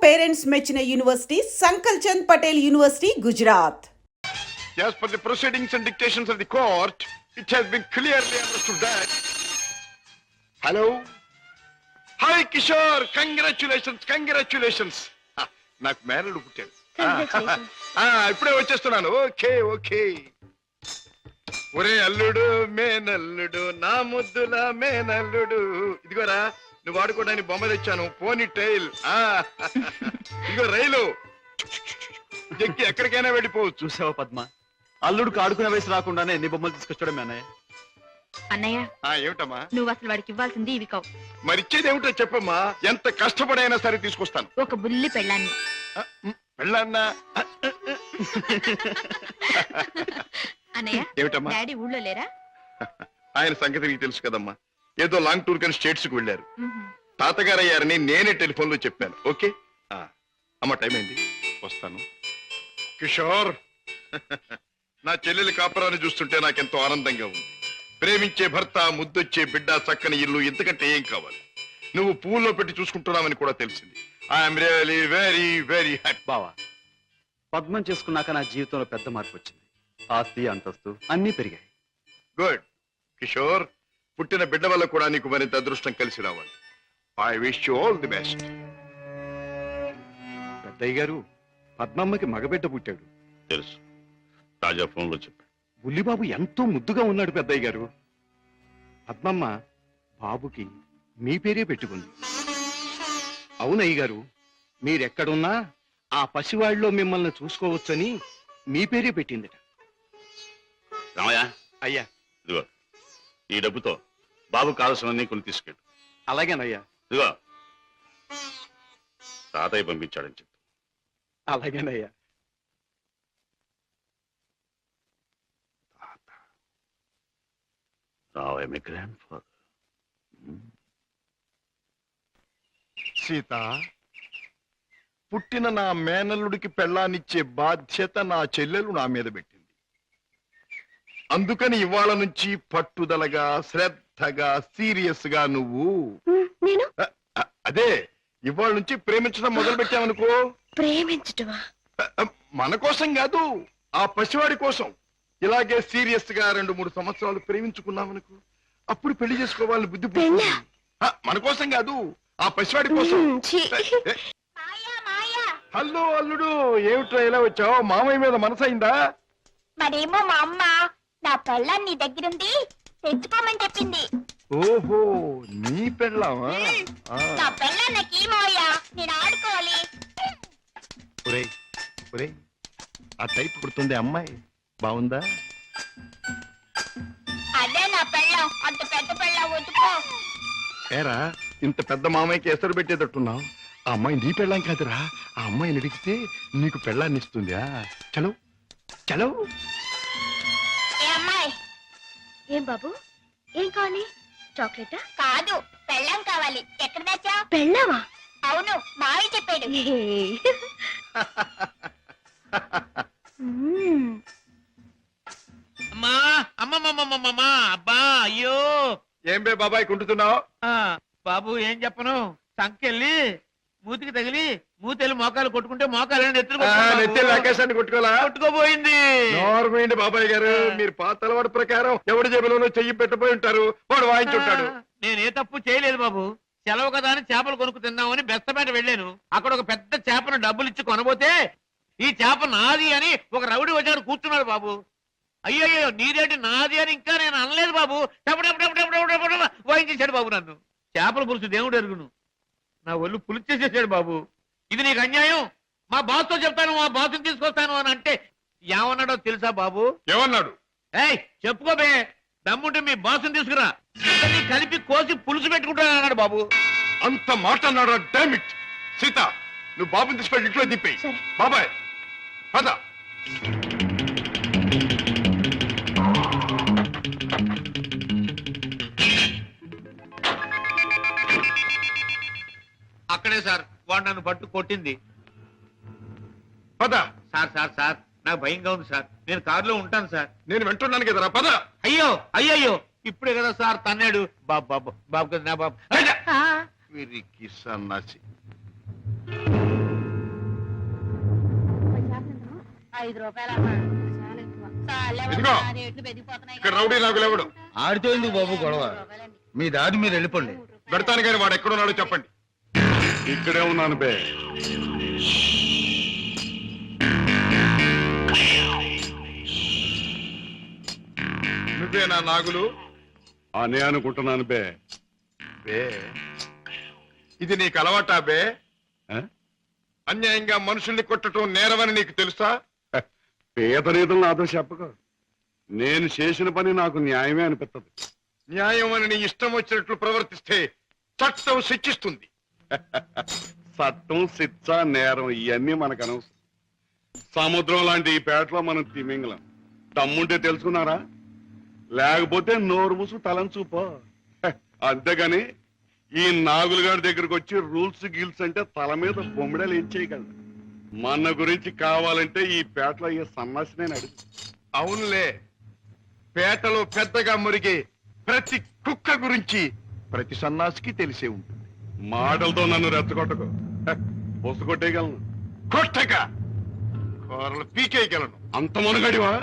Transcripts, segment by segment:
Parents మెచ్చిన university Sankalchand Patel university Gujarat. As per the proceedings and dictations of the court, it has been clearly understood that. Hello? Hi Kishore, congratulations. నాకు మేనల్లుడు పుట్టాడు. ఇప్పుడే వచ్చేస్తున్నాను. Okay. ఒరే అల్లుడు మేనల్లుడు నా ముద్దుల మేనల్లుడు, ఇదిగోరా నువ్వు వాడుకోవడానికి బొమ్మ తెచ్చాను. పోనీ టైల్. ఇదిగో రైలు ఎక్కి ఎక్కడికైనా వెళ్ళిపోవచ్చు. చూసావా పద్మ, అల్లుడికి ఆడుకునే వయసు రాకుండానే ఎన్ని బొమ్మలు తీసుకొచ్చాడు అన్నయ్య. అన్నయ్య ఏమిటమ్మా నువ్వు అసలు వాడికి ఇవ్వాల్సింది ఇవి కావు. మరిచ్చేది ఏమిటో చెప్పమ్మా. ఎంత కష్టపడైనా సరే తీసుకొస్తాను. ఒక బుల్లి పెళ్ళాన్ని. పెళ్ళన్నా అన్నయ్య ఏమిటమ్మా? డాడీ ఊళ్ళో లేరా? ఆయన సంగతి నీకు తెలుసు కదమ్మా. ఏదో లాంగ్ టూర్ కానీ స్టేట్స్ కు వెళ్ళారు. తాతగారు అయ్యారని నేనే టెలిఫోన్ లో చెప్పాను. ఓకే అమ్మ, టైం అయింది, వస్తాను. కిషోర్, నా చెల్లెలి కాపురాన్ని చూస్తుంటే నాకెంతో ఆనందంగా ఉంది. ప్రేమించే భర్త, ముద్దొచ్చే బిడ్డ, చక్కని ఇల్లు, ఇంతకంటే ఏం కావాలి? నువ్వు పూల్లో పెట్టి చూసుకుంటున్నావని కూడా తెలిసింది. I'm really very very happy. బావా, పద్మం చేసుకున్నాక నా జీవితంలో పెద్ద మార్పు వచ్చింది. ఆస్తి, అంతస్తు అన్నీ పెరిగాయి. గుడ్ కిషోర్, పుట్టిన బిడ్డ వల్ల కూడా నీకు మరింత అదృష్టం కలిసి రావాలి. I wish you all the best. పెద్దయ్య గారు, పద్మమ్మకి మగబిడ్డ పుట్టాడు. తెలుసు, తాజా ఫోన్ లో చెప్పాడు. బుల్లిబాబు ఎంతో ముద్దుగా ఉన్నాడు పెద్దయ్య గారు. పద్మమ్మ బాబుకి మీ పేరే పెట్టుకుంది. అవునయ్య గారు, మీరెక్కడున్నా ఆ పసివాళ్ళలో మిమ్మల్ని చూసుకోవచ్చని మీ పేరే పెట్టిందిట. రామయ్య, అయ్యా. ఇదిగో ఈ డబ్బుతో బాబు కావాల్సినవన్నీ కొన్ని తీసుకెళ్ళు. అలాగేనయ్యా. ఇదిగో తాతయ్య పంపించాడని చెప్పు. అలాగేనయ్యా. సీత, పుట్టిన నా మేనల్లుడికి పెళ్ళానిచ్చే బాధ్యత నా చెల్లెలు నా మీద పెట్టింది. అందుకని ఇవాళ నుంచి పట్టుదలగా, శ్రద్ధగా, సీరియస్ గా నువ్వు అదే ఇవాళ నుంచి ప్రేమించడం మొదలు పెట్టావనుకో. ప్రేమించటమా? మన కోసం కాదు, ఆ పసివాడి కోసం. ఇలాగే సీరియస్ గా 2-3 సంవత్సరాలు ప్రేమించుకున్నామనుకో, అప్పుడు పెళ్లి చేసుకోవాలని బుద్ధి పుడుతుంది. మన కోసం కాదు, ఆ పసివాడి కోసం. హలో అల్లుడు, ఏమిట్రా ఇలా వచ్చావు? మామయ్య మీద మనసైందా? మరేమో మా అమ్మ నా పెళ్ళాన్ని నీ దగ్గరుంది తెచ్చుకోమని చెప్పింది. ఓహో, నీ పెళ్ళామా? నా పెళ్ళాన్నకి మావయ్యా నేను ఆడుకోవాలి. ఒరేయ్, ఆ టైప్ కుడుతుంది అమ్మాయి, బాగుందా? అదే నా పెళ్ళాం, అంత పెద్ద పెళ్ళాం వద్దుకో. ఏరా, ఇంత పెద్ద మామయ్యకి ఎసరు పెట్టేటట్టున్నావు. ఆ అమ్మాయి నీ పెళ్ళాం కాదురా. ఆ అమ్మాయిని అడిగితే నీకు పెళ్ళాన్ని ఇస్తుందా? చలో చలో. ఏ అమ్మాయి? ఏం బాబు, ఏం కావాలి? చాక్లెటా? కాదు, పెళ్ళాం కావాలి. ఎక్కడ దాచా? పెళ్ళావా? అవును, మావయ్య చెప్పాడు. అమ్మా అబ్బా, అయ్యో. ఏం బే బాబాయ్ కుంటున్నావు? బాబు ఏం చెప్పను, సంకెళ్ళి మూతికి తగిలి మూతెళ్ళి మోకాలు కొట్టుకుంటే మోకాలు నెత్తి ఆకాశాన్ని కొట్టుకోపోయింది. నోర్మైండి బాబాయ్ గారు, మీరు పాత అలవాటు ప్రకారం ఎవడి జేబులోనూ చెయ్యి పెట్టబోయి ఉంటారు, వాడు వాయించుంటాడు. నేనే తప్పు చేయలేదు బాబు. సెలవు కదా అని చేపలు కొనుక్కు తిందామని బెస్తపేట వెళ్ళాను. అక్కడ ఒక పెద్ద చేపను డబ్బులు ఇచ్చి కొనబోతే ఈ చేప నాది అని ఒక రౌడీ వచ్చాడు కూర్చున్నాడు బాబు. అయ్యయ్యో, నీదేంటి నాది అని ఇంకా నేను అనలేదు బాబు. వాయించేశాడు బాబు నన్ను. చేపల పులుసు దేవుడు ఎరుగును, నా ఒళ్ళు పులిచేసేసాడు బాబు. ఇది నీకు అన్యాయం, మా బాస్ తో చెప్తాను, మా బాస్ని తీసుకొస్తాను అని అంటే ఏమన్నాడో తెలుసా బాబు? ఏమన్నాడు? ఏయ్ చెప్పుకోబే, దమ్ముంటే మీ బాస్ని తీసుకురా, ఇద్దరిని కలిపి కోసి పులుసు పెట్టుకుంటాను అన్నాడు బాబు. అంత మాట అన్నాడు? డామిట్. సీత, నువ్వు బాబుని తీసుకెళ్ళి ఇంట్లో దింపేయి. బాబాయ్ పద. అక్కడే సార్ వాడు నన్ను పట్టు కొట్టింది. పద. సార్ నాకు భయంగా ఉంది సార్, నేను కారులో ఉంటాను సార్. నేను వింటున్నాను కదరా, పద. అయ్యో ఇప్పుడే కదా సార్ తన్నాడు. బాబు కదా నా బాబు. వీరికి సన్నాసి. 5 రూపాయలమ్మా చాలా ఎక్కువ ఇదిగో, రేట్లు పెరిగిపోతున్నాయి ఇక్కడ రౌడీ నాగులు ఎవడు? ఆడితో ఎందుకు బాబు గొడవ? మీ దారి మీరు వెళ్ళిపోండి. పెడతాను కానీ వాడు ఎక్కడున్నాడో చెప్పండి. ఇక్కడే ఉన్నాను బే. నువ్వేనా నాగులు? అనే అనుకుంటున్నాను బే. బే, ఇది నీకు అలవాటా బే? ఆ? అన్యాయంగా మనుషుల్ని కొట్టడం నేరమని నీకు తెలుసా? పేద రీతులు నాతో చెప్పకు. నేను చేసిన పని నాకు న్యాయమే అనిపిస్తుంది. న్యాయం అని నీ ఇష్టం వచ్చినట్లు ప్రవర్తిస్తే చట్టం శిక్షిస్తుంది. చట్టం, శిక్ష, నేరం ఇవన్నీ మనకు అనవసరం. సముద్రం లాంటి ఈ పేటలో మనం తిమింగలం. తమ్ముంటే తెలుసుకున్నారా? లేకపోతే నోరు మూసు తలంచూపో. అంతేగాని ఈ నాగులు గారి దగ్గరకు వచ్చి రూల్స్ గిల్స్ అంటే తల మీద బొమ్మిడలు ఏం చేయగలరు. మన గురించి కావాలంటే ఈ పేటలో ఈ సన్నాసినే అడుగు. అవునులే, పేటలో పెద్దగా మురిగే ప్రతి కుక్క గురించి ప్రతి సన్నాసికి తెలిసే ఉంటుంది. మాటలతో నన్ను రెచ్చగొట్టకు. పొసు కొట్టేయగలను. కొట్టక కూరలు పీకేయగలను. అంత మునగడివా?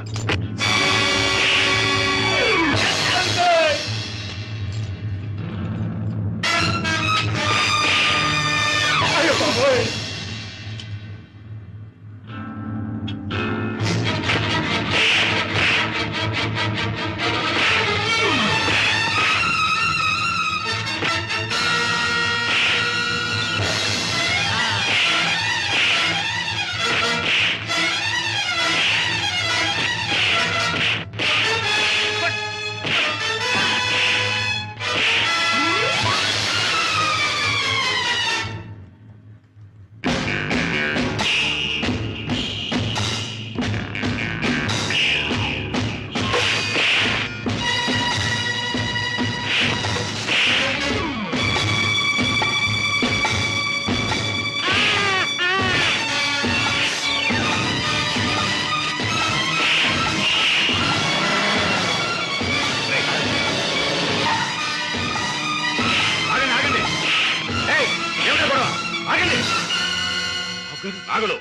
నాగులు,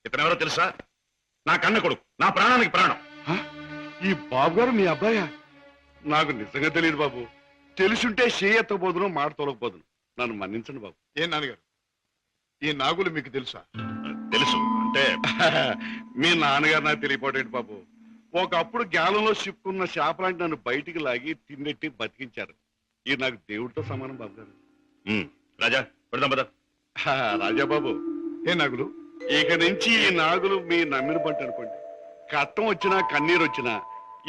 ఇతనెవరో తెలుసా? నా కన్న కొడుకు, నా ప్రాణానికి ప్రాణం. ఈ బాబు గారు మీ అబ్బాయా? నాకు నిజంగా తెలియదు బాబు. తెలుసుంటే చేయెత్తబోదును, మాట తొలగపోదును. నన్ను మన్నించండి బాబు. ఏం నాన్నగారు, ఈ నాగులు మీకు తెలుసా? తెలుసు అంటే మీ నాన్నగారు నాకు తెలియపోటేంటి బాబు. ఒకప్పుడు గ్యాలంలో చిక్కున్న చేపలాంటి నన్ను బయటికి లాగి తిన్నెట్టి బతికించారు. ఇది నాకు దేవుడితో సమానం బాబు గారు. రాజా, పెడదాం పద. రాజా బాబు, ఏ నాగులు, ఇక నుంచి ఈ నాగులు మీ నమ్మిన పంట అనుకోండి. కట్టం వచ్చినా కన్నీరు వచ్చినా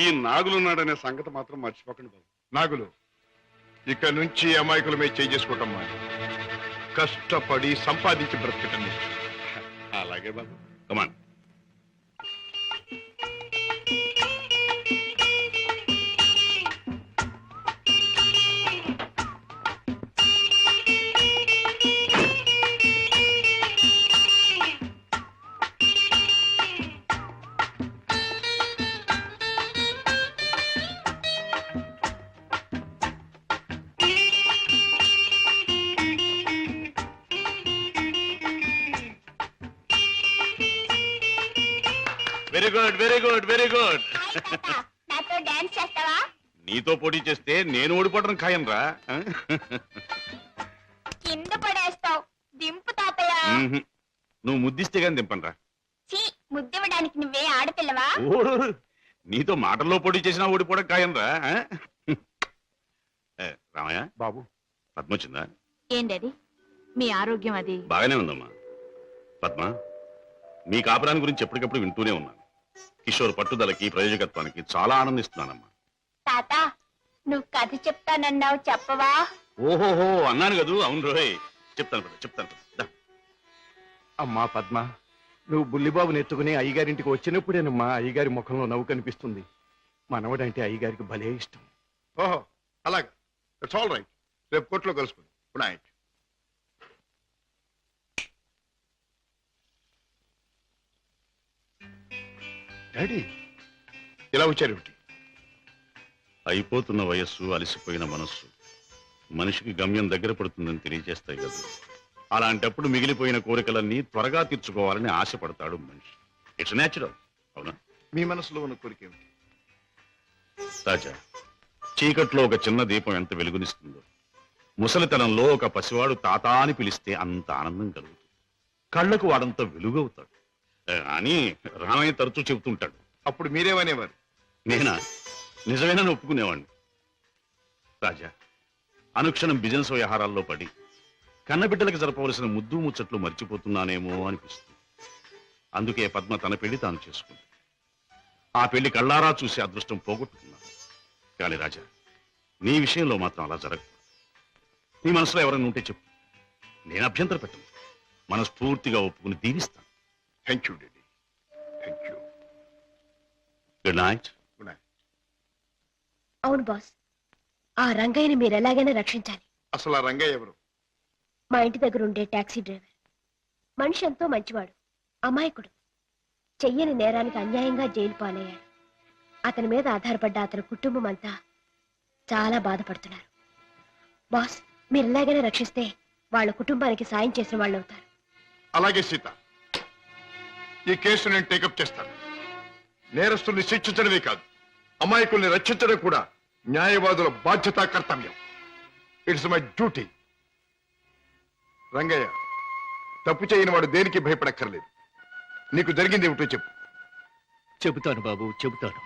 ఈ నాగులున్నాడనే సంగతి మాత్రం మర్చిపోకండి బాబు. నాగులు, ఇక నుంచి అమాయకుల మీద చేయి చేసుకోవటం మాని కష్టపడి సంపాదించి బ్రతకటం నేర్చు. అలాగే బాబు. Come on. Very good, very good, very good. నాతో డాన్స్ చేస్తావా? నీతో పోటీ చేస్తే నేను ఓడిపోవడం ఖాయం రా. కింద పడేస్తావు. దింపు తాతయ్య. నువ్వు ముద్దిస్తే గాని దింపనరా. చీ, ముద్దివ్వడానికి నువ్వే ఆడపిల్లవా? నీతో మాటల్లో పోటీ చేసినా ఓడిపోవడం ఖాయం రా. రామయ్య బాబు, పద్మ వచ్చిందా? ఏం డాడీ, మీ ఆరోగ్యం అది? బాగానే ఉందమ్మా. పద్మ, మీ కాపురాన్ని గురించి ఎప్పటికప్పుడు వింటూనే ఉన్నాను. కిషోర్ పట్టుదలకి, ప్రయోజకత్వానికి చాలా ఆనందిస్తున్నానమ్మా. తాత, నువ్వు కథ చెప్తానన్నావు, చెప్పవా? ఓహోహో అన్నాను కదూ. అవును రోయ్, చెప్తాను. అమ్మా పద్మ, నువ్వు బుల్లిబాబుని ఎత్తుకుని అయ్యగారింటికి వచ్చినప్పుడేనమ్మా అయ్యగారి ముఖంలో నవ్వు కనిపిస్తుంది. మనవడంటే అయ్యగారికి భలే ఇష్టం. ఓహో అలాగే, ఇట్స్ ఆల్ రైట్. రేపు కోర్టులో కలుసుకుందాం. Good night. డాడీ, ఇలా వచ్చారేమిటి? అయిపోతున్న వయస్సు, అలసిపోయిన మనస్సు మనిషికి గమ్యం దగ్గర పడుతుందని తెలియజేస్తాయి కదా. అలాంటప్పుడు మిగిలిపోయిన కోరికలన్నీ త్వరగా తీర్చుకోవాలని ఆశపడతాడు మనిషి. It's natural. అవునా మీ మనసులో ఉన్న కోరిక ఏమిటి? రాజా, చీకట్లో ఒక చిన్న దీపం ఎంత వెలుగునిస్తుందో, ముసలితనంలో ఒక పసివాడు తాత అని పిలిస్తే అంత ఆనందం కలుగుతుంది. కళ్ళకు వాడంత వెలుగవుతాడు అని రామయ్య తరచూ చెబుతుంటాడు. అప్పుడు మీరేమనేవారు? నేనా నిజమేనని ఒప్పుకునేవాడిని. రాజా, అనుక్షణం బిజినెస్ వ్యవహారాల్లో పడి కన్నబిడ్డలకు జరపవలసిన ముద్దు ముచ్చట్లు మర్చిపోతున్నానేమో అనిపిస్తుంది. అందుకే పద్మ తన పెళ్లి తాను చేసుకుంది. ఆ పెళ్లి కళ్ళారా చూసి అదృష్టం పోగొట్టుకున్నాను. కానీ రాజా, నీ విషయంలో మాత్రం అలా జరగదు. నీ మనసులో ఎవరైనా ఉంటే చెప్పు, నేను అభ్యంతర పెట్టను. మనస్ఫూర్తిగా ఒప్పుకుని దీవిస్తాను. Thank you daddy, thank you. Good night. Good night. అవును బాస్, ఆ రంగయ్యని మీరు ఎలాగైనా రక్షించాలి. అసలు ఆ రంగయ్య ఎవరు? మా ఇంటి దగ్గర ఉండే టాక్సీ డ్రైవర్. మనిషి ఎంతో మంచివాడు, అమాయకుడు. చెయ్యని నేరానికి అన్యాయంగా జైలు పాలయ్యాడు. అతని మీద ఆధారపడ్డ అతని కుటుంబం అంతా చాలా బాధపడుతున్నారు. బాస్, మీరు ఎలాగైనా రక్షిస్తే వాళ్ళ కుటుంబానికి సాయం చేసిన వాళ్ళు అవుతారు. అలాగే సీత, ఈ కేసు నేను టేకప్ చేస్తాను. నేరస్తుల్ని శిక్షించడమే కాదు, అమాయకుల్ని రక్షించడం కూడా న్యాయవాదుల బాధ్యత, కర్తవ్యం. It's my duty. రంగయ్య, తప్పు చేయని వాడు దేనికి భయపడక్కర్లేదు. నీకు జరిగింది ఏమిటో చెప్పు. చెబుతాను బాబు, చెబుతాను.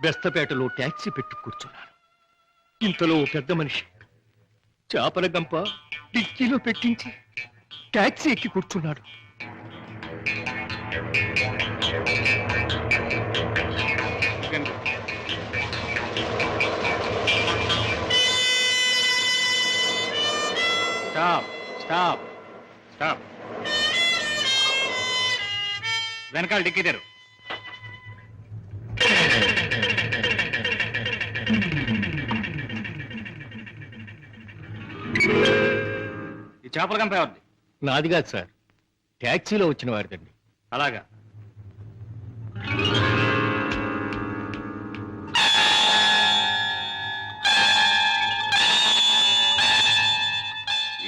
బెస్తపేటలో టాక్సీ పెట్టి కూర్చున్నాను. ఇంతలో ఓ పెద్ద మనిషి చేపల గంప డిక్కీలో పెట్టించి టాక్సీ ఎక్కి కూర్చున్నాడు. Stop stop stop. వెనకాల డిక్కీ తెరు. ఈ చేపల కంప ఎవరిది? నాది కాదు సార్, టాక్సీలో వచ్చిన వారిదండి. అలాగా.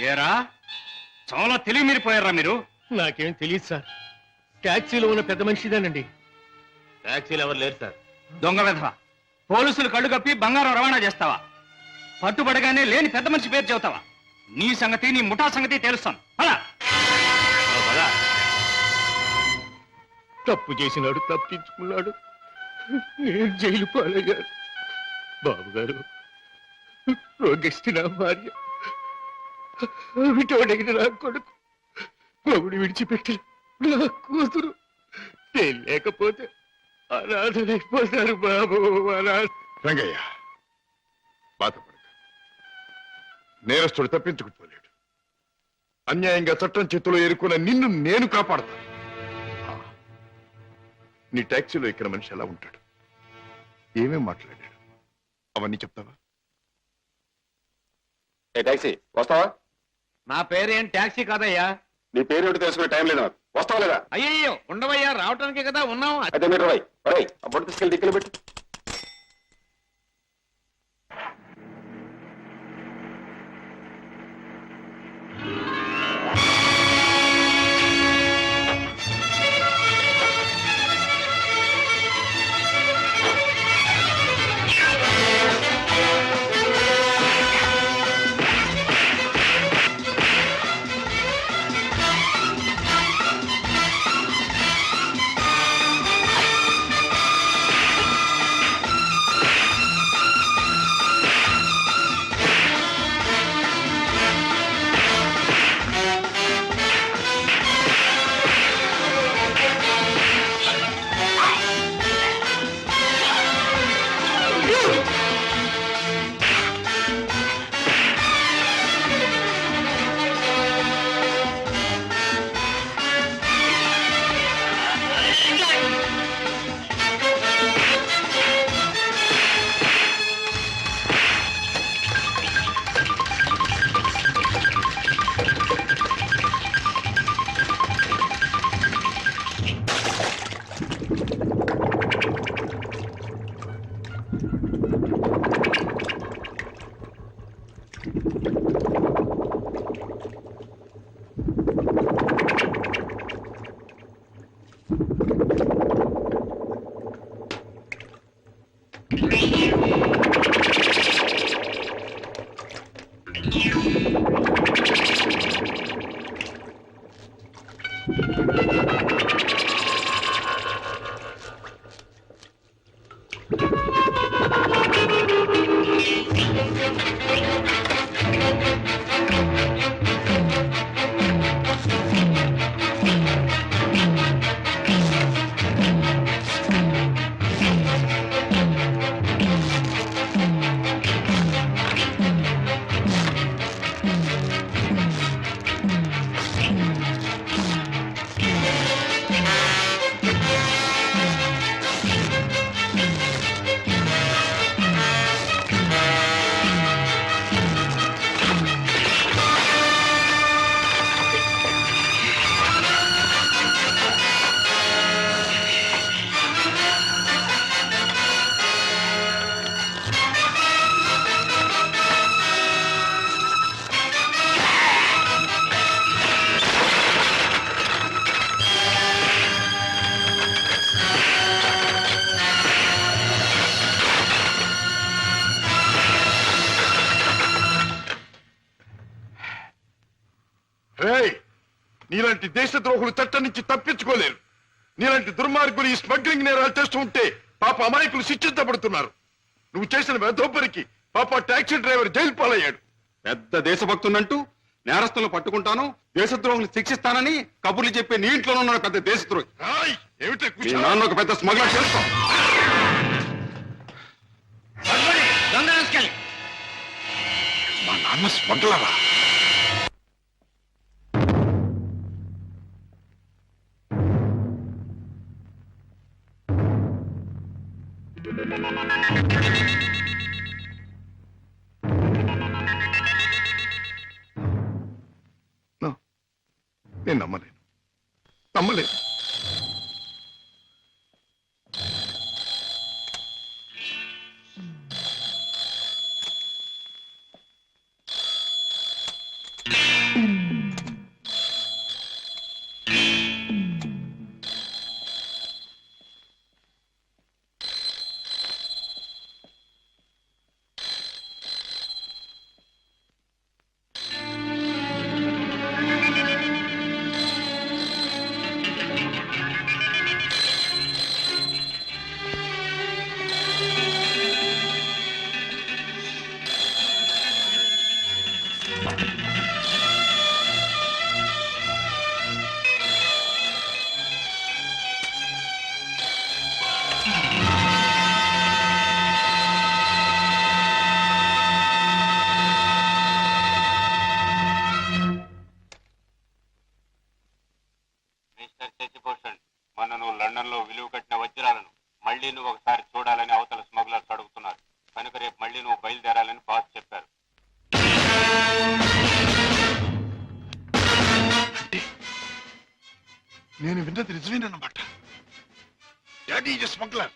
ఏరా, చాలా తెలివి మీరిపోయారా మీరు? నాకేం తెలియదు సార్, టాక్సీలో ఉన్న పెద్ద మనిషిదేనండి. ట్యాక్సీలు ఎవరు లేరు సార్. దొంగ వెధవ, పోలీసులు కళ్ళు కప్పి బంగారం రవాణా చేస్తావా? పట్టుబడగానే లేని పెద్ద మనిషి పేరు చెబుతావా? నీ సంగతి, నీ ముఠా సంగతి తెలుస్తాను. తప్పు చేసినాడు, తప్పించుకున్నాడు, నేను జైలు పాలయ్యాను. బాబుగారు, రోగిష్టి నా భార్య, విటోడైన నా కొడుకు, మొగుడు విడిచిపెట్టి నా కూతురు, నేను లేకపోతే అనాథలైపోతారు బాబు, అనాథ. రంగయ్య, బాధపడక. నేరస్తుడు తప్పించుకుపోలేడు. అన్యాయంగా చట్టం చేతిలో ఎరుకున్న నిన్ను నేను కాపాడతాను. నీ టాక్సీలో ఎక్కిన మనిషి ఎలా ఉంటాడు, ఏమేం మాట్లాడాడు, అవన్నీ చెప్తావా? టాక్సీ వస్తావా? నా పేరేం ట్యాక్సీ కాదయ్యా. నీ పేరు ఏమిటి తెలుసుకునే టైం లేదు నాకు. వస్తావా లేదా? అయ్యయ్యో, ఉండవయ్యా, రావటానికే కదా ఉన్నాం. అయితే మీరు ఆ బొట్టు తీసుకెళ్ళి దిక్కులు పెట్టి. రేయ్, నీలాంటి దేశద్రోహులు చట్టం నుంచి తప్పించుకోలేరు. నీలాంటి దుర్మార్గులు ఈ స్మగ్లింగ్ నేరాలు చేస్తూ ఉంటే పాప అమాయకులు శిక్షించబడుతున్నారు. నువ్వు చేసిన వెధోపరికి పాప టాక్సీ డ్రైవర్ జైలు పాలయ్యాడు. పెద్ద దేశభక్తునంటూ నేరస్తులను పట్టుకుంటాను, దేశద్రోహులు శిక్షిస్తానని కబుర్లు చెప్పే నీ ఇంట్లోనే ఉన్నాడు పెద్ద దేశద్రోహి. రాయ్, ఏమిటే మీ నాన్న ఒక పెద్ద స్మగ్లర్ తెలుసుకో. మా నాన్న స్మగ్లరా? నేను నమ్మలేదు. మిస్టర్ శశిభూషణ్, మొన్న నువ్వు లండన్ లో విలువ కట్టిన వజ్రాలను మళ్ళీ నువ్వు ఒకసారి చూడాలని అవతల స్మగ్లర్స్ అడుగుతున్నారు. కనుక రేపు మళ్ళీ నువ్వు బయలుదేరాలని బాస్ చెప్పారు. నేను విన్నది నిజమేనన్నమాట. Daddy is smuggler.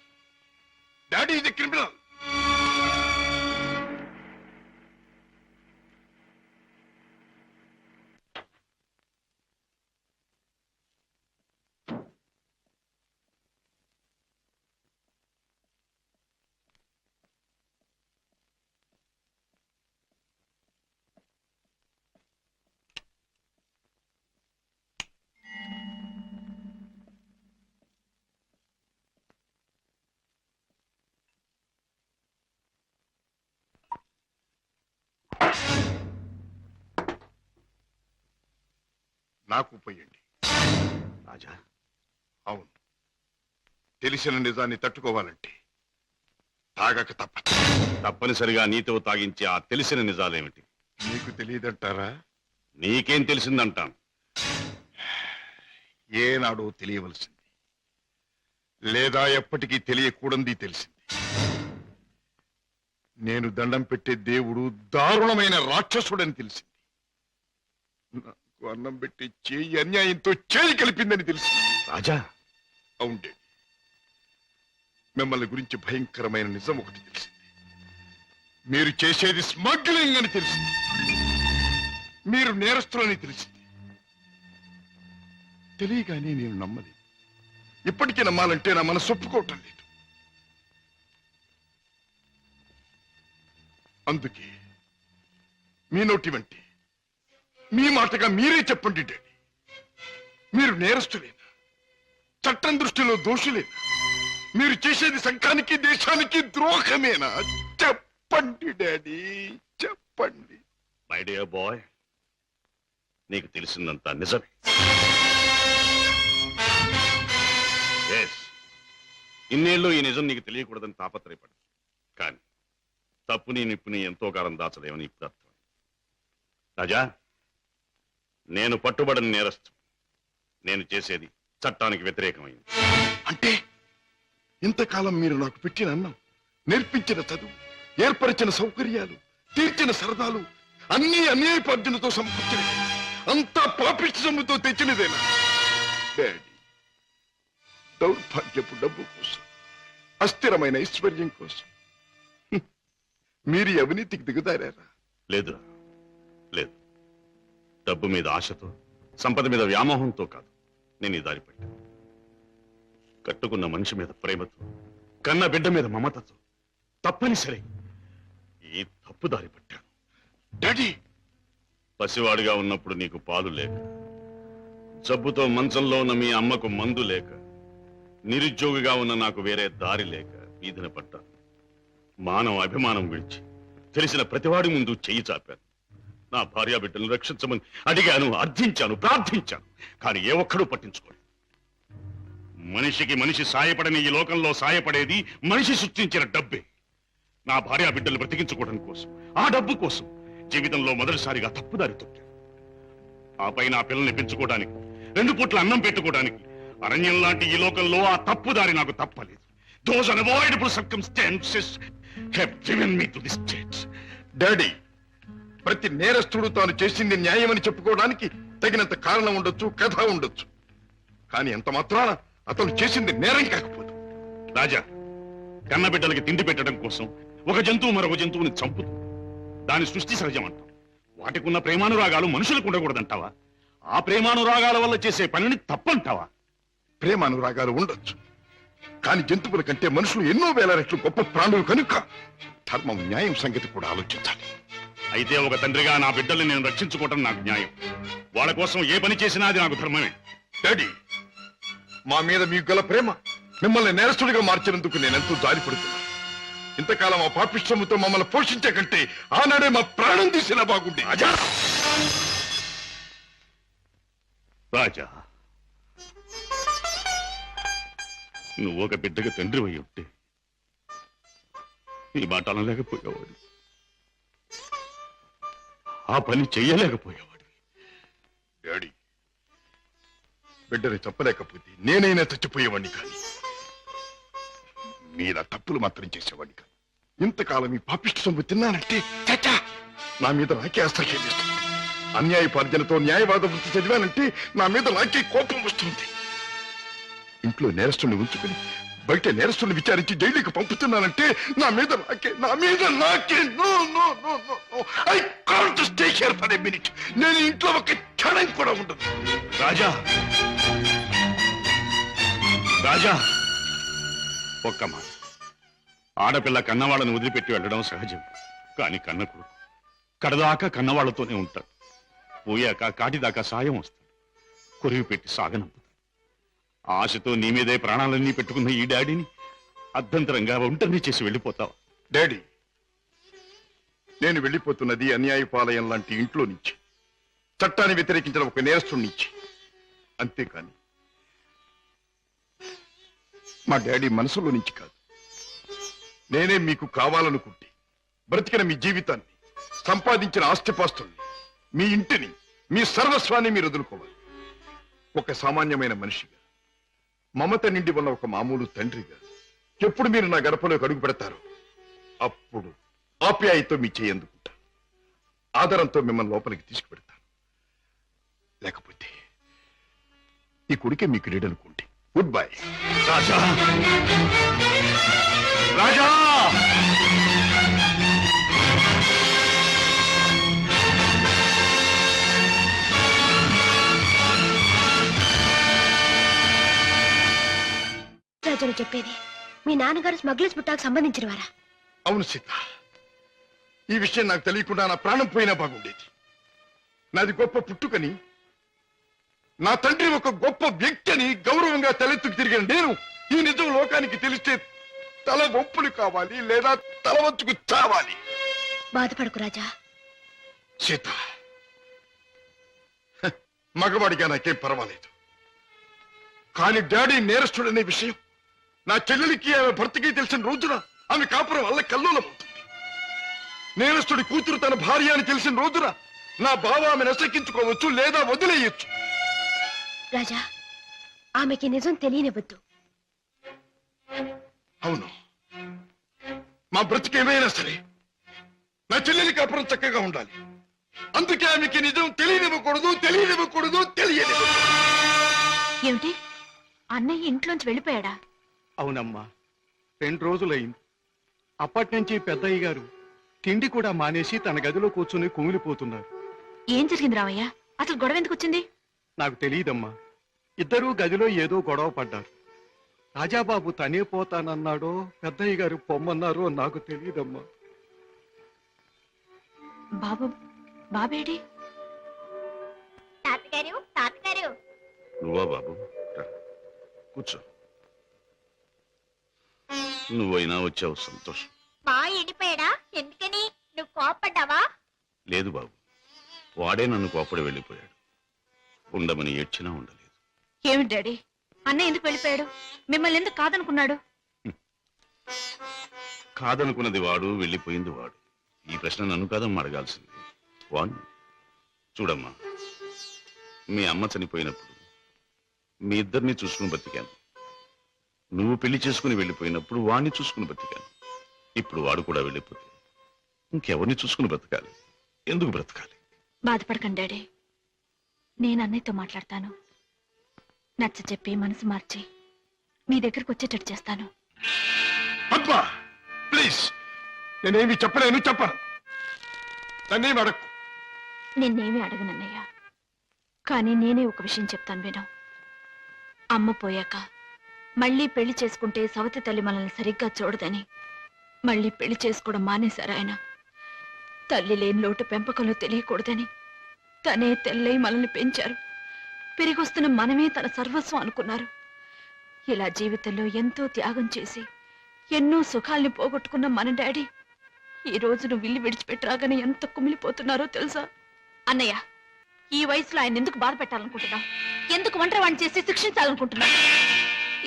Daddy is criminal. నాకు పోయండి. రాజా, అవును, తెలిసిన నిజాన్ని తట్టుకోవాలంటే తాగక తప్పదు. తప్పనిసరిగా నీతో తాగించే ఆ తెలిసిన నిజాలేమిటి? మీకు తెలియదంటారా? నీకేం తెలిసిందంటాను. ఏనాడో తెలియవలసింది, లేదా ఎప్పటికీ తెలియకూడంది తెలిసింది. నేను దండం పెట్టే దేవుడు దారుణమైన రాక్షసుడని తెలిసింది. నాకు అన్నం పెట్టి చేయి అన్యాయంతో చేయి కలిపిందని తెలిసింది. రాజా, అవుండే, మిమ్మల్ని గురించి భయంకరమైన నిజం ఒకటి తెలిసింది. మీరు చేసేది స్మగ్లింగ్ అని తెలిసింది. మీరు నేరస్తులని తెలిసింది. తెలియగానే నేను నమ్మలేదు. ఇప్పటికీ నమ్మాలంటే నా మనసు ఒప్పుకోవటం లేదు. అందుకే మీ నోటి వెంటే మీ మాటగా మీరే చెప్పండి డాడీ. మీరు నేరస్తులేనా? చట్టం దృష్టిలో దోషులేనా? మీరు చేసేది సంఘానికి దేశానికి ద్రోహమేనా? చెప్పండి డాడీ, చెప్పండి. మై డియర్ బాయ్, నీకు తెలిసిందంతా నిజమే. Yes, ఇన్నేళ్ళు ఈ నిజం నీకు తెలియకూడదని తాపత్రయపడు. కానీ తప్పుని నిప్పుని ఎంతో కాలం దాచలేమని ఇప్పుడు అర్థం. రాజా, నేను పట్టుబడని నేరస్తు. నేను చేసేది చట్టానికి వ్యతిరేకమైంది. అంటే ఇంతకాలం మీరు నాకు పెట్టిన అన్నం, నేర్పించిన చదువు, ఏర్పరిచిన సౌకర్యాలు, తీర్చిన సరదాలు అన్నీ అన్యాయపార్జనతో సమకూర్చినవి, అంతా పాపిష్టి సొమ్ముతో తెచ్చినదేనా? డాడీ, దౌర్భాగ్యపు డబ్బు కోసం, అస్థిరమైన ఐశ్వర్యం కోసం మీరు ఈ అవినీతికి దిగుదారా? లేదు, లేదు. డబ్బు మీద ఆశతో, సంపద మీద వ్యామోహంతో కాదు నేను ఈ దారి పట్టాను. కట్టుకున్న మనిషి మీద ప్రేమతో, కన్న బిడ్డ మీద మమతతో తప్పనిసరి ఈ తప్పు దారి పట్టాను. డాడీ, పసివాడిగా ఉన్నప్పుడు నీకు పాలు లేక, జబ్బుతో మంచంలో ఉన్న మీ అమ్మకు మందు లేక, నిరుద్యోగిగా ఉన్న నాకు వేరే దారి లేక వీధిన పడ్డాను. మానవ అభిమానం విడిచి తెలిసిన ప్రతివాడి ముందు చెయ్యి చాపాను. నా భార్యా బిడ్డలను రక్షించమని అడిగాను, అర్థించాను, ప్రార్థించాను. కానీ ఏ ఒక్కడూ పట్టించుకోలేదు. మనిషికి మనిషి సాయపడని ఈ లోకంలో సాయపడేది మనిషి సృష్టించిన డబ్బే. నా భార్యా బిడ్డలు బ్రతికించుకోవడం కోసం, ఆ డబ్బు కోసం జీవితంలో మొదటిసారిగా తప్పుదారి తొక్కాను. ఆపై నా పిల్లల్ని పెంచుకోవడానికి, 2 పూట్ల అన్నం పెట్టుకోవడానికి అరణ్యం లాంటి ఈ లోకంలో ఆ తప్పుదారి నాకు తప్పలేదు. Those unavoidable circumstances have driven me to this state. Daddy, ప్రతి నేరస్తుడు తాను చేసింది న్యాయమని చెప్పుకోవడానికి తగినంత కారణం ఉండొచ్చు, కథ ఉండొచ్చు. కానీ ఎంత మాత్రాన అతను చేసింది నేరం కాకపోదు. రాజా, కన్నబిడ్డలకి తిండి పెట్టడం కోసం ఒక జంతువు మరొక జంతువుని చంపుతుంది. దాని సృష్టి సహజం అంటాం. వాటికున్న ప్రేమానురాగాలు మనుషులకు ఉండకూడదంటావా? ఆ ప్రేమానురాగాల వల్ల చేసే పనిని తప్పంటావా? ప్రేమానురాగాలు ఉండొచ్చు, కానీ జంతువుల కంటే మనుషులు ఎన్నో వేల రెట్లు గొప్ప ప్రాణులు కనుక ధర్మం, న్యాయం సంగతి కూడా ఆలోచించాలి. అయితే ఒక తండ్రిగా నా బిడ్డల్ని నేను రక్షించుకోవటం నాకు న్యాయం. వాళ్ళ కోసం ఏ పని చేసినా అది నాకు ధర్మమే. డాడీ, మా మీద మీకు గల ప్రేమ మిమ్మల్ని నేరస్తుడిగా మార్చినందుకు నేనెంతో జాలిపడుతున్నాను. ఇంతకాలం ఆ పాపిష్టముతో మమ్మల్ని పోషించే కంటే ఆనాడే మా ప్రాణం తీసినా బాగుండే. రాజా, నువ్వు ఒక బిడ్డగా తండ్రి అయి ఉంటే ఈ మాట అనలేకపోయేవాడు, ఆ పని చెయ్యలేకపోయేవాడు. డాడీ, బిడ్డని చెప్పలేకపోతే నేనైనా చచ్చిపోయేవాడిని, కానీ మీరా తప్పులు మాత్రం చేసేవాడిని కాదు. ఇంతకాలం ఈ పాపిష్టి సొమ్ము తిన్నానంటే చచ్చా నా మీద నాకే అసహ్యం వేస్తుంది. అన్యాయపార్జనతో న్యాయవాద వృత్తి చదివానంటే నా మీద నాకే కోపం వస్తుంది. ఇంట్లో నేరస్తుని ఉంచుకుని బయట నేరస్తుని విచారించి జైలుకి పంపుతున్నానంటే నా మీద నాకే I can't stay here for a minute. నేను ఇంట్లో ఒక క్షణం కూడా ఉండదు. రాజా, రాజా, ఒక్క మాట. ఆడపిల్ల కన్నవాళ్ళని వదిలిపెట్టి వెళ్ళడం సహజం. కానీ కన్న కొడుకు కడదాకా కన్నవాళ్లతోనే ఉంటాడు. పోయాక కాటిదాకా సాయం వస్తాడు. కొరివి పెట్టి సాగనంపుతాడు. ఆశతో నీ మీదే ప్రాణాలన్నీ పెట్టుకున్న ఈ డాడీని అర్ధంతరంగా ఒంటరిని చేసి వెళ్ళిపోతావా? డాడీ, నేను వెళ్ళిపోతున్నది అన్యాయపాలయం లాంటి ఇంట్లో నుంచి, చట్టాన్ని వ్యతిరేకించిన ఒక నేరస్తుడి నుంచి. అంతేకాని మా డాడీ మనసులో నుంచి కాదు. నేనే మీకు కావాలనుకుంటే బ్రతికిన మీ జీవితాన్ని, సంపాదించిన ఆస్తిపాస్తుల్ని, మీ ఇంటిని, మీ సర్వస్వాన్ని మీరు వదులుకోవాలి. ఒక సామాన్యమైన మనిషిగా, మమత నిండి ఉన్న ఒక మామూలు తండ్రిగా ఎప్పుడు మీరు నా గడపలోకి అడుగు పెడతారో అప్పుడు ఆప్యాయతో మీ చేయి అందుకుంటా, ఆదరంతో మిమ్మల్ని లోపలికి తీసుకుపెడతాను. లేకపోతే ఈ కొడుకే మీకు లేడనుకోండి. Good bye. రాజా, రాజా, రాజును చెప్పేది మీ నాన్నగారు స్మగ్లర్స్ బుట్టాకు సంబంధించిన వారా? అవును సీత, ఈ విషయం నాకు తెలియకుండా నా ప్రాణం పోయినా బాగుండేది. నాది గొప్ప పుట్టుకని, నా తండ్రి ఒక గొప్ప వ్యక్తి అని గౌరవంగా తలెత్తుకు తిరిగిన నేను ఈ నిజం లోకానికి తెలిస్తే తల ఒప్పులు కావాలి లేదా తల వంచుకు చావాలి. బాధపడకు రాజా. సీత, మగవాడిగా నాకేం పర్వాలేదు, కానీ డాడీ నేరస్తుడనే విషయం నా చెల్లెలికి ఆమె భర్తకి తెలిసిన రోజున ఆమె కాపురం వల్ల కల్లోలమవుతుంది. నేరస్తుడి కూతురు తన భార్య అని తెలిసిన రోజున నా బావ ఆమె నశకించుకోవచ్చు లేదా వదిలేయచ్చు. రాజా, ఆమెకి నిజం తెలియనివ్వద్దు. అవును, మా బ్రతికేమైనా సరే నా చెల్లెలి కాపురం చక్కగా ఉండాలి. అందుకే ఆమెకి నిజం తెలియనివ్వకూడదు. ఏమిటి అన్నయ్య ఇంట్లోంచి వెళ్ళిపోయాడా? అవునమ్మా, 2 రోజులైంది. అప్పటి నుంచి పెద్దయ్య గారు తిండి కూడా మానేసి తన గదిలో కూర్చుని కుమిలిపోతున్నారు. ఏం జరిగింది రామయ్య? అసలు గొడవ ఎందుకు వచ్చింది? నాకు తెలియదమ్మా. ఇద్దరూ గదిలో ఏదో గొడవ పడ్డారు. రాజాబాబు తనే పోతానన్నాడో పెద్దయ్య గారు పొమ్మన్నారో నాకు తెలియదమ్మా. బాబేడి? తాతగారు నువ్వా బాబు? రా, కూర్చో. నువ్వైనా వచ్చావు, సంతోషం. మా ఎండిపోయాడా? ఎందుకని? నువ్వు కోపడ్డావా? లేదు బాబు, వాడే నన్ను కోపడి వెళ్ళిపోయాడు. ఉండమని ఏడ్చినా ఉండలేదు. ఏమిటి డాడీ, అన్నయ్య ఎందుకు వెళ్ళిపోయాడు? మిమ్మల్ని ఎందుకు కాదనుకున్నాడు? కాదనుకున్నది వాడు, వెళ్ళిపోయింది వాడు. ఈ ప్రశ్న నన్ను కాదమ్మా అడగాల్సింది, వాణ్ణి. చూడమ్మా, మీ అమ్మ చనిపోయినప్పుడు మీ ఇద్దరిని చూసుకుని బతికాను. నువ్వు పెళ్లి చేసుకుని వెళ్ళిపోయినప్పుడు వాణ్ణి చూసుకుని బతికాను. ఇప్పుడు వాడు కూడా వెళ్ళిపోతే ఇంకెవరిని చూసుకుని బ్రతకాలి? ఎందుకు బ్రతకాలి? బాధపడకండి డాడీ, నేను అన్నయ్యతో మాట్లాడతాను. నచ్చ చెప్పి మనసు మార్చి మీ దగ్గరకు వచ్చేటట్టు చేస్తాను. పద్మ, ప్లీజ్, నేనేమి చెప్పను. నన్నేమి అడక్కు. నిన్నేమీ అడగనన్నయ్య, కానీ నేనే ఒక విషయం చెప్తాను విను. అమ్మ పోయాక మళ్ళీ పెళ్లి చేసుకుంటే సవతి తల్లి మనల్ని సరిగ్గా చూడదని మళ్ళీ పెళ్లి చేసుకోవడం మానేశారు ఆయన. తల్లి లేని లోటు పెంపకంలో తెలియకూడదని తనే తెల్లై మనల్ని పెంచారు. పెరిగొస్తున్న మనమే తన సర్వస్వం అనుకున్నారు. ఇలా జీవితంలో ఎంతో త్యాగం చేసి ఎన్నో సుఖాల్ని పోగొట్టుకున్న మన డాడీ ఈ రోజు నువ్వు ఇల్లు విడిచిపెట్టి రాగానే ఎంత కుమిలిపోతున్నారో తెలుసా? అన్నయ్య, ఈ వయసులో ఆయన ఎందుకు బాధ పెట్టాలనుకుంటున్నావు? ఎందుకు ఒంటరివాణ్ణి చేసి శిక్షించాలనుకుంటున్నావు?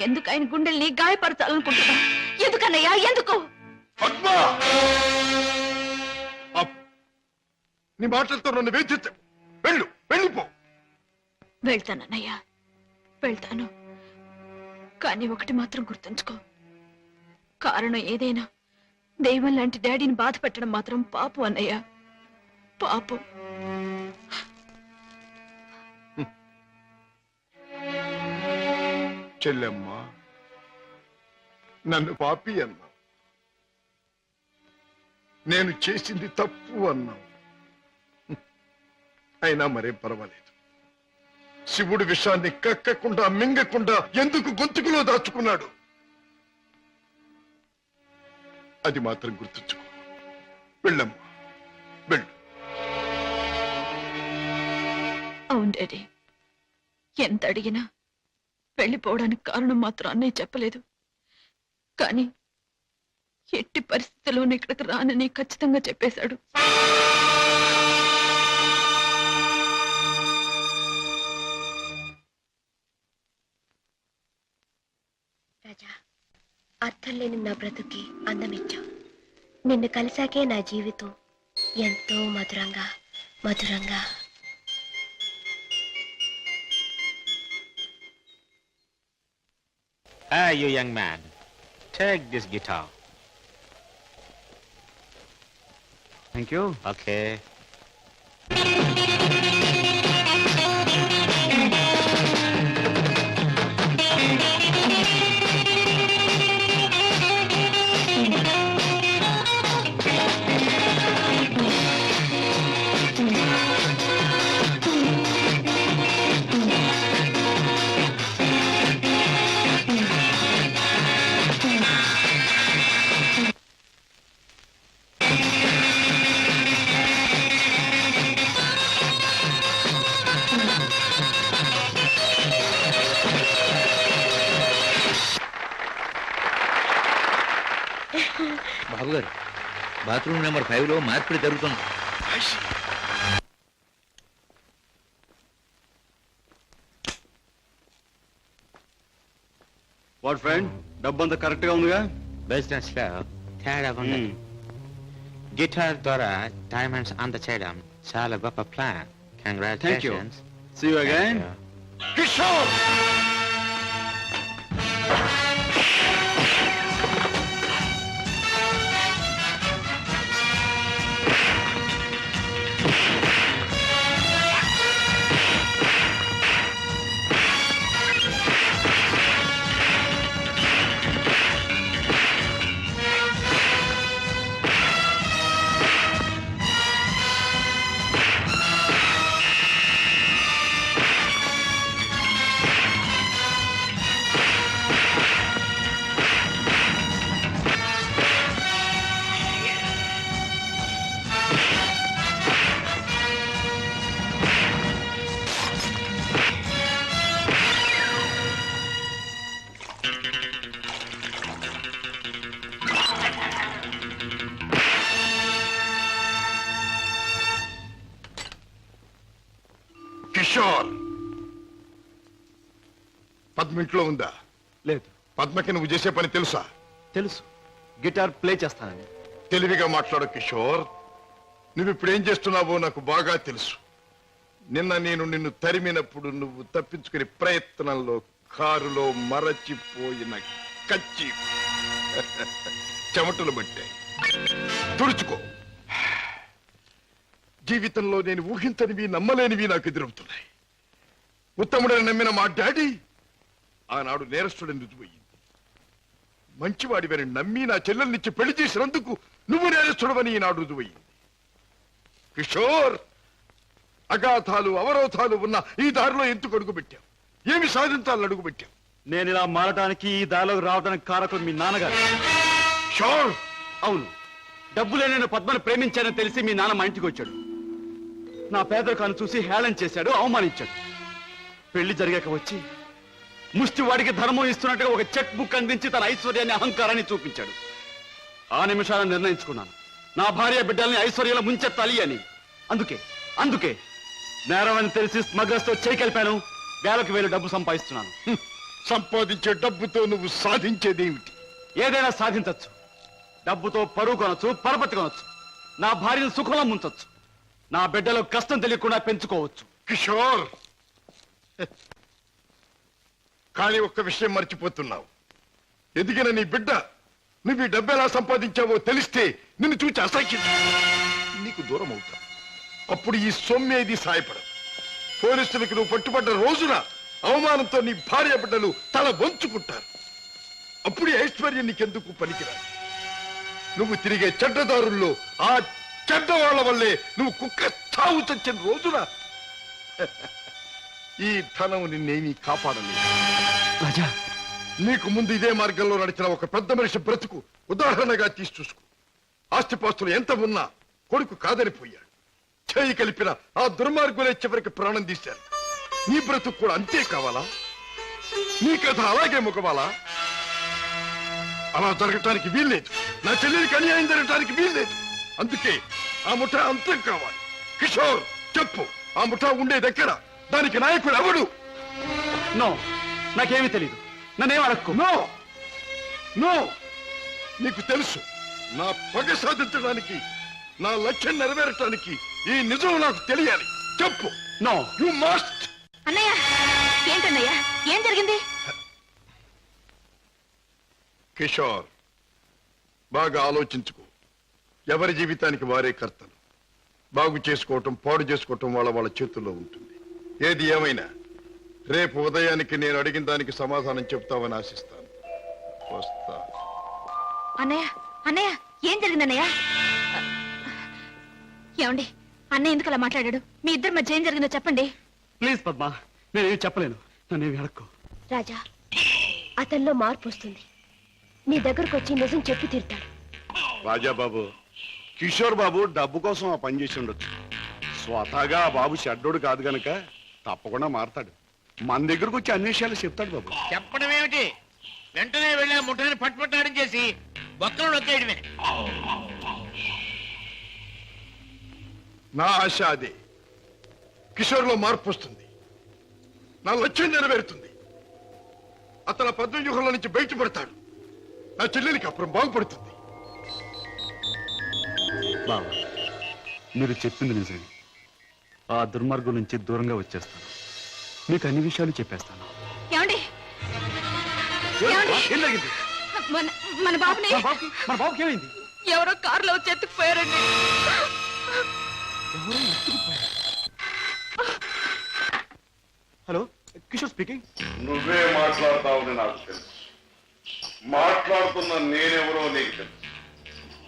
ఎందుకు ఆయన గుండెల్ని గాయపరచాలనుకుంటున్నావు? ఎందుకన్నయ్యా, ఎందుకు? పద్మ, నీ మాటలతో నన్ను వేధించకు. వెళ్ళిపో. వెళ్తానన్నయ్యా, వెళ్తాను. కానీ ఒకటి మాత్రం గుర్తుంచుకో, కారణం ఏదైనా దైవం లాంటి డాడీని బాధ పెట్టడం మాత్రం పాపం అన్నయ్య, పాపం. చెల్లెమ్మ, నన్ను పాపి అన్నా, నేను చేసింది తప్పు అన్నావు. అయినా మరేం పర్వాలేదు. శివుడు విషాన్ని కక్కకుండా మింగకుండా ఎందుకు గొంతుకులో దాచుకున్నాడు? అది మాత్రం గుర్తుంచుకో. వెళ్ళమ్మా, వెళ్ళు. అవును డాడీ, ఎంత అడిగినా వెళ్ళిపోవడానికి కారణం మాత్రం అన్నయ్య చెప్పలేదు. కానీ ఎట్టి పరిస్థితుల్లోనూ ఇక్కడికి రానని ఖచ్చితంగా చెప్పేశాడు. రాజా, అర్థం లేని నా బ్రతుకి అందమిచ్చావు. నిన్ను కలిసాకే నా జీవితం ఎంతో మధురంగా. Hey, you young man, take this guitar. Thank you. Okay. గారు బాత్రూమ్ నెంబర్ 5లో మార్పిడి జరుగుతుంది. వాట్ ఫ్రెండ్, డబ్బు అంతా కరెక్ట్ గా ఉందిగా? బిజినెస్ లో తేడా ఉంది. గిటార్ ద్వారా డైమండ్స్ అందచేయడం చాలా గొప్ప plan. Congratulations. See you again. Kishore Kishore Padma ఇంట్లో ఉందా? లేదు. పద్మకి నువ్వు చేసే పని తెలుసా? తెలుసు, గిటార్ ప్లే చేస్తానని. తెలివిగా మాట్లాడు కిషోర్. నువ్వు ఇప్పుడు ఏం చేస్తున్నావో నాకు బాగా తెలుసు. నిన్న నేను నిన్ను తరిమినప్పుడు నువ్వు తప్పించుకునే ప్రయత్నంలో కారులో మరచిపోయిన కచ్చి చెమటలు పట్టాయి. తుడుచుకో. జీవితంలో నేను ఊహించనివి నమ్మలేనివి నాకు ఎదురవుతున్నాయి. ఉత్తముడని నమ్మిన మా డాడీ ఆనాడు నేరస్తుడని రుజువయ్యింది. మంచివాడివని నమ్మి నా చెల్లెల్నిచ్చి పెళ్లి చేసినందుకు నువ్వు నేరస్తుడవని ఈనాడు రుజువయ్యింది. కిషోర్, అగాధాలు అవరోధాలు ఉన్న ఈ దారిలో ఎందుకు అడుగు పెట్టావు? ఏమి సాధించాలని అడుగు పెట్టావు? నేను ఇలా మారడానికి, ఈ దారిలోకి రావడానికి కారకుడు మీ నాన్నగారు. కిషోర్, అవును, డబ్బులే నేను పద్మను ప్రేమించానని తెలిసి మీ నాన్న మా ఇంటికి వచ్చాడు. నా పేదరికాన్ని చూసి హేళన చేశాడు, అవమానించాడు. పెళ్లి జరిగాక వచ్చి ముష్టివాడికి ధర్మం ఇస్తున్నట్టుగా ఒక చెక్ బుక్ అందించి తన ఐశ్వర్యాన్ని, అహంకారాన్ని చూపించాడు. ఆ నిమిషాలను నిర్ణయించుకున్నాను, నా భార్య బిడ్డల్ని ఐశ్వర్యంలో ముంచెత్తాలి అని. అందుకే నేరం అని తెలిసి స్మగ్లర్స్ తో చేయి కలిపాను. వేలకు వేలు డబ్బు సంపాదిస్తున్నాను. సంపాదించే డబ్బుతో నువ్వు సాధించేదేమిటి? ఏదైనా సాధించచ్చు. డబ్బుతో పరువు కొనొచ్చు, పరపతి కొనొచ్చు, నా భార్యను సుఖంలో ముంచొచ్చు, నా బిడ్డలో కష్టం తెలియకుండా పెంచుకోవచ్చు. కిషోర్, కానీ ఒక్క విషయం మర్చిపోతున్నావు. ఎదిగిన నీ బిడ్డ నువ్వు ఈ డబ్బు ఎలా సంపాదించావో తెలిస్తే నిన్ను చూచి అసహ్యం నీకు దూరం అవుతా. అప్పుడు ఈ సొమ్మేది సాయపడదు. పోలీసులకు నువ్వు పట్టుబడ్డ రోజున అవమానంతో నీ భార్య బిడ్డలు తల వంచుకుంటారు. అప్పుడు ఈ ఐశ్వర్యం నీకెందుకు పనికిరాదు. నువ్వు తిరిగే చెడ్డదారుల్లో ఆ చెడ్డవాళ్ల వల్లే నువ్వు కుక్క చావు చచ్చిన రోజున ఈ ధనం నిన్నేమీ కాపాడలేదు. రాజా, నీకు ముందు ఇదే మార్గంలో నడిచిన ఒక పెద్ద మనిషి బ్రతుకు ఉదాహరణగా తీసి చూసుకో. ఆస్తిపాస్తులు ఎంత ఉన్నా కొడుకు కాదనిపోయాడు. చేయి కలిపిన ఆ దుర్మార్గులే చివరికి ప్రాణం తీశారు. నీ బ్రతుకు కూడా అంతే కావాలా? నీ కథ అలాగే ముగవాలా? అలా జరగటానికి వీల్లేదు. నా చెల్లెలికి అన్యాయం జరగటానికి వీల్లేదు. అందుకే ఆ ముఠా అంతం కావాలి. కిషోర్, చెప్పు, ఆ ముఠా ఉండేదెక్కడ? దానికి నాయకుడు ఎవడు? నో, నాకేమీ తెలీదు. నన్నేం అడక్కు. నో నో, నీకు తెలుసు. నా పగ సాధించడానికి, నా లక్ష్యం నెరవేరటానికి ఈ నిజం నాకు తెలియాలి. చెప్పు. No, you must. అన్నయ్య, ఏంటన్నయ్య, ఏం జరిగింది? కిషోర్, బాగా ఆలోచించుకో. ఎవరి జీవితానికి వారే కర్తలు. బాగు చేసుకోవటం, పాడు చేసుకోవటం వాళ్ళ చేతుల్లో ఉంటుంది. ఏది ఏమైనా రేపు ఉదయానికి నేను అడిగిన దానికి సమాధానం చెప్తావని ఆశిస్తాను. వస్తా. అన్నయ్య, ఏం జరిగిందన్నయ్య? ఏమండి, అన్నయ్య ఎందుకు అలా మాట్లాడాడు? మీ ఇద్దరి మధ్య ఏం జరిగిందో చెప్పండి. ప్లీజ్ పద్మ, నేనేమి చెప్పలేను. నన్నేమి అడక్కు. రాజా, అతనిలో మార్పు వస్తుంది. నీ దగ్గరకు వచ్చి నిజం చెప్పి తీరుతాడు. రాజాబాబు, కిషోర్ బాబు డబ్బు కోసం ఆ పని చేసి ఉండొచ్చు. స్వతహాగా ఆ బాబు షడ్డోడు కాదు గనక తప్పకుండా మారతాడు. మన దగ్గరకు వచ్చి అన్ని విషయాలు చెప్తాడు బాబు. చెప్పడం ఏమిటి? వెంటనే వెళ్ళి ఆ ముఠాన్ని పట్టుపట్టాడం చేసి బొక్కలు నొక్కేయడమే. నా ఆశ అదే. కిషోర్లో మార్పు వస్తుంది, నా లక్ష్యం నెరవేరుతుంది. అతను పద్మవ్యూహంలో నుంచి బయటపడతాడు. నా చెల్లెలికి అప్పుడు బాగుపడుతుంది. బావా, మీరు చెప్పింది నిజమే. ఆ దుర్మార్గం నుంచి దూరంగా వచ్చేస్తాను. మీకు అన్ని విషయాలు చెప్పేస్తాను. ఏమండి ఏమండి? ఏం జరిగింది? మన బాబుని మన బాబుకి ఏమైంది? ఎవరో కారులో వచ్చి ఎత్తుకుపోయారండి. Hello, Kishore speaking. నువ్వే మాట్లాడతావని నాకు తెలుసు. మాట్లాడుతున్న నేనెవరో నీకు తెలుసు.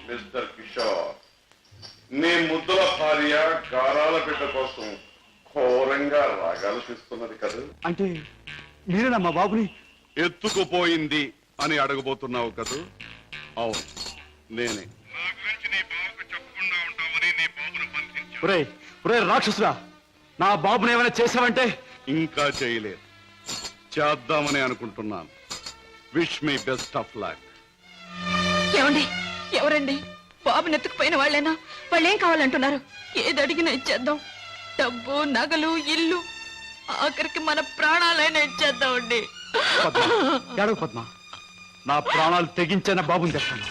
మిస్టర్ కిషోర్, నీ ముద్దుల భార్య గారాల బిడ్డ కోసం ఘోరంగా రాగాలు తీస్తున్నది కదా. అంటే మీరేనా మా బాబుని ఎత్తుకుపోయింది అని అడగబోతున్నావు కదూ? అవును, నేనే. ఒరే రాక్షసురా, నా బాబుని ఏమైనా చేసావంటే? ఇంకా చేయలేదు, చేద్దామని అనుకుంటున్నాను. Wish me best of luck. ఏమండి? ఎవరండి? బాబుని ఎత్తుకుపోయిన వాళ్ళేనా? వాళ్ళేం కావాలంటున్నారు? ఏది అడిగినా ఇచ్చేద్దాం. డబ్బు, నగలు, ఇల్లు, ఆఖరికి మన ప్రాణాలైనా ఇచ్చేద్దామండి. ఏడవ పద్మ, నా ప్రాణాలు తెగించిన బాబుని తెస్తాను.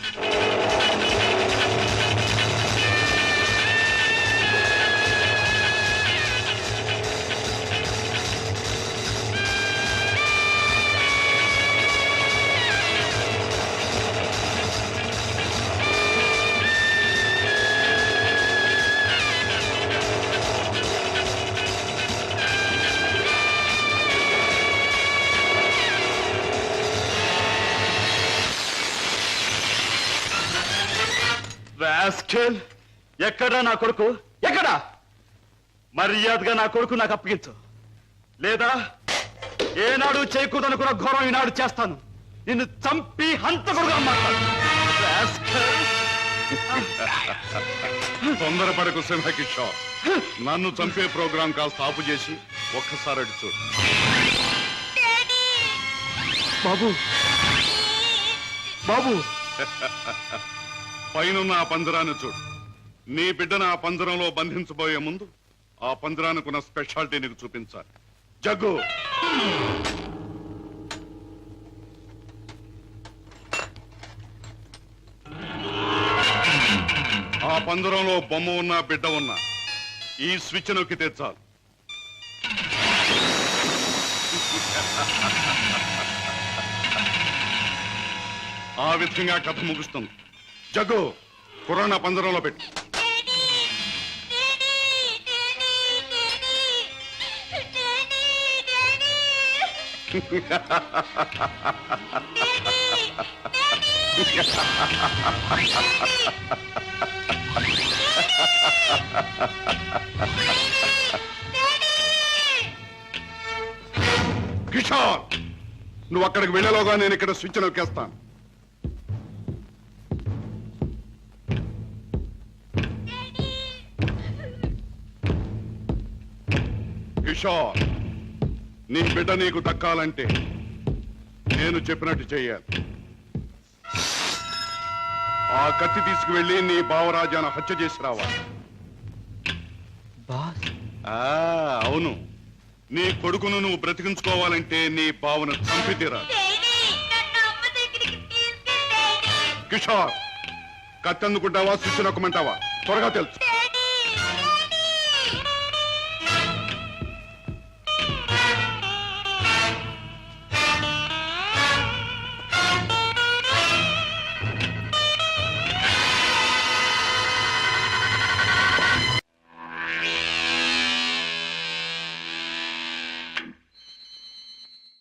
రాస్కెల్, ఎక్కడా నా కొడుకు? ఎక్కడా? మర్యాదగా నా కొడుకు నాకు అప్పగించు, లేదా ఏనాడు చేయకూడదనుకున్న ఘోరం ఈనాడు చేస్తాను. నిన్ను చంపి హంతకుడుగా మాట్లాడు. తొందరపడకు సింహకిషోర్. నన్ను చంపే ప్రోగ్రాం కాస్త ఆపు చేసి ఒక్కసారి అడి చూడు. బాబు, బాబు, పైనున్న ఆ పంజరాన్ని చూడు. నీ బిడ్డను ఆ పంజరంలో బంధించబోయే ముందు ఆ పంజరానికున్న స్పెషాలిటీ నీకు చూపించాలి. జగ్గు, ఆ పంజరంలో బొమ్మ ఉన్నా బిడ్డ ఉన్నా ఈ స్విచ్ నొక్కి తెచ్చాలి. ఆ విధంగా కథ ముగుస్తుంది. జగ్గు, కుర్రాన్న పంజరంలో పెట్టు. కిషోర్, నువ్వు అక్కడికి వెళ్ళేలోగా నేను ఇక్కడ స్విచ్ నొక్కేస్తాను. కిషోర్, నీ బిడ్డ నీకు దక్కాలంటే నేను చెప్పినట్టు చెయ్యాలి. ఆ కత్తి తీసుకువెళ్ళి నీ బావరాజాను హత్య చేసి రావాలి. అవును, నీ కొడుకును నువ్వు బ్రతికించుకోవాలంటే నీ బావను చంపి తీరాలి. కిషోర్, కత్తి అందుకుంటావా, స్విచ్ నొక్కమంటావా? త్వరగా తెలుసు.